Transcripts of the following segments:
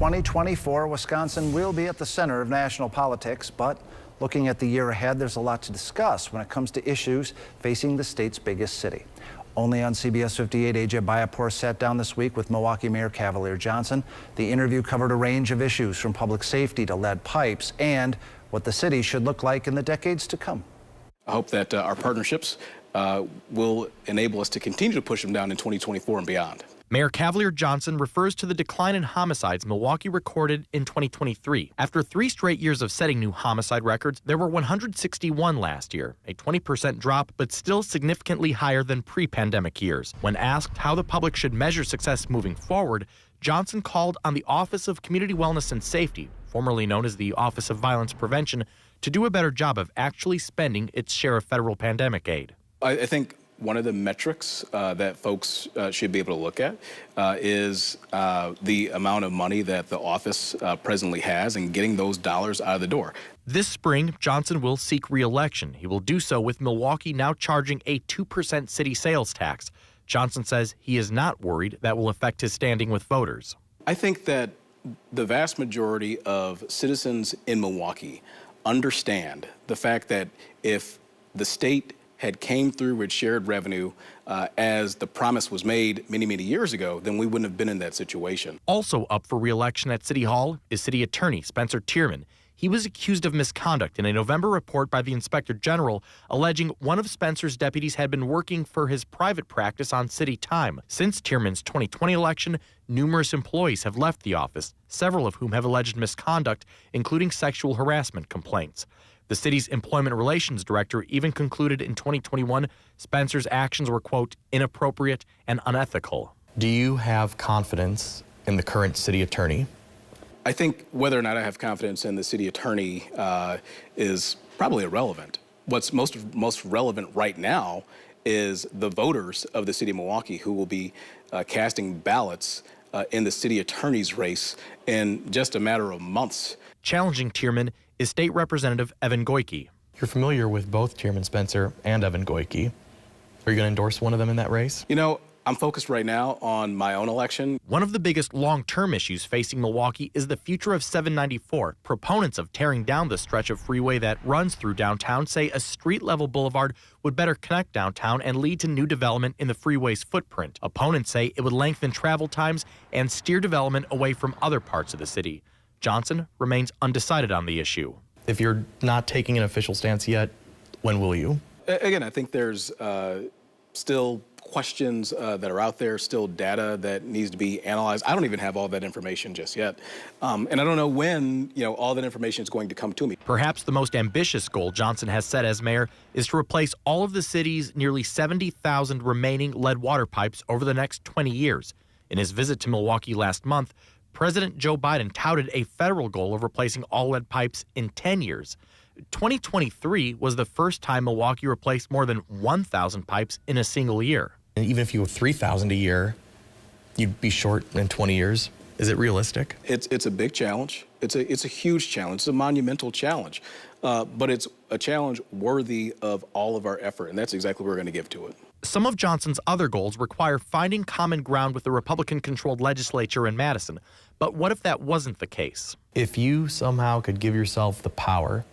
2024, Wisconsin will be at the center of national politics, but looking at the year ahead, there's a lot to discuss when it comes to issues facing the state's biggest city. Only on CBS 58, A.J. Bayapour sat down this week with Milwaukee Mayor Cavalier Johnson. The interview covered a range of issues from public safety to lead pipes and what the city should look like in the decades to come. I hope that our partnerships will enable us to continue to push them down in 2024 and beyond. Mayor Cavalier Johnson refers to the decline in homicides Milwaukee recorded in 2023. After 3 straight years of setting new homicide records, there were 161 last year, a 20% drop, but still significantly higher than pre-pandemic years. When asked how the public should measure success moving forward, Johnson called on the Office of Community Wellness and Safety, formerly known as the Office of Violence Prevention, to do a better job of actually spending its share of federal pandemic aid. I think one of the metrics that folks should be able to look at is the amount of money that the office presently has and getting those dollars out of the door. This spring, Johnson will seek re-election. He will do so with Milwaukee now charging a 2% city sales tax. Johnson says he is not worried that will affect his standing with voters. I think that the vast majority of citizens in Milwaukee understand the fact that if the state had came through with shared revenue as the promise was made many, many years ago, then we wouldn't have been in that situation. Also up for re-election at City Hall is City Attorney Spencer Tierman. He was accused of misconduct in a November report by the Inspector General alleging one of Spencer's deputies had been working for his private practice on city time. Since Tierman's 2020 election, numerous employees have left the office, several of whom have alleged misconduct, including sexual harassment complaints. The city's employment relations director even concluded in 2021 Spencer's actions were, quote, inappropriate and unethical. Do you have confidence in the current city attorney? I think whether or not I have confidence in the city attorney is probably irrelevant. What's most relevant right now is the voters of the city of Milwaukee who will be casting ballots in the city attorney's race in just a matter of months. Challenging Tierman is State Representative Evan Goyke. You're familiar with both Tierman Spencer and Evan Goyke. Are you going to endorse one of them in that race? You know, I'm focused right now on my own election. One of the biggest long-term issues facing Milwaukee is the future of 794. Proponents of tearing down the stretch of freeway that runs through downtown say a street-level boulevard would better connect downtown and lead to new development in the freeway's footprint. Opponents say it would lengthen travel times and steer development away from other parts of the city. Johnson remains undecided on the issue. If you're not taking an official stance yet, when will you? Again, I think there's still questions that are out there, still data that needs to be analyzed. I don't even have all that information just yet. And I don't know when, all that information is going to come to me. Perhaps the most ambitious goal Johnson has set as mayor is to replace all of the city's nearly 70,000 remaining lead water pipes over the next 20 years. In his visit to Milwaukee last month, President Joe Biden touted a federal goal of replacing all lead pipes in 10 years. 2023 was the first time Milwaukee replaced more than 1,000 pipes in a single year. And even if you go 3,000 a year, you'd be short in 20 years. Is it realistic? It's a big challenge. It's a huge challenge. It's a monumental challenge. But it's a challenge worthy of all of our effort, and that's exactly what we're going to give to it. Some of Johnson's other goals require finding common ground with the Republican-controlled legislature in Madison. But what if that wasn't the case? If you somehow could give yourself the power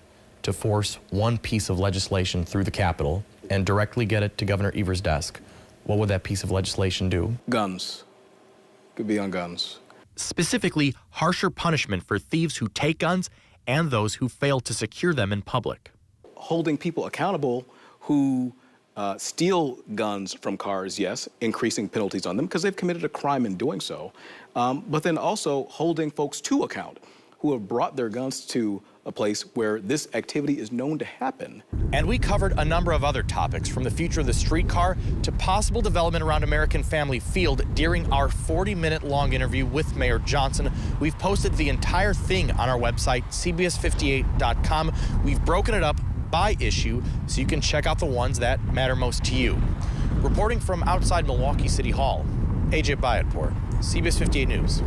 to force one piece of legislation through the Capitol and directly get it to Governor Evers' desk, what would that piece of legislation do? Guns. Could be on guns. Specifically, harsher punishment for thieves who take guns and those who fail to secure them in public. Holding people accountable who steal guns from cars, yes, increasing penalties on them because they've committed a crime in doing so, but then also holding folks to account who have brought their guns to a place where this activity is known to happen. And we covered a number of other topics, from the future of the streetcar to possible development around American Family Field during our 40-minute-long interview with Mayor Johnson. We've posted the entire thing on our website, CBS58.com. We've broken it up by issue so you can check out the ones that matter most to you. Reporting from outside Milwaukee City Hall, A.J. Bayapour, CBS 58 News.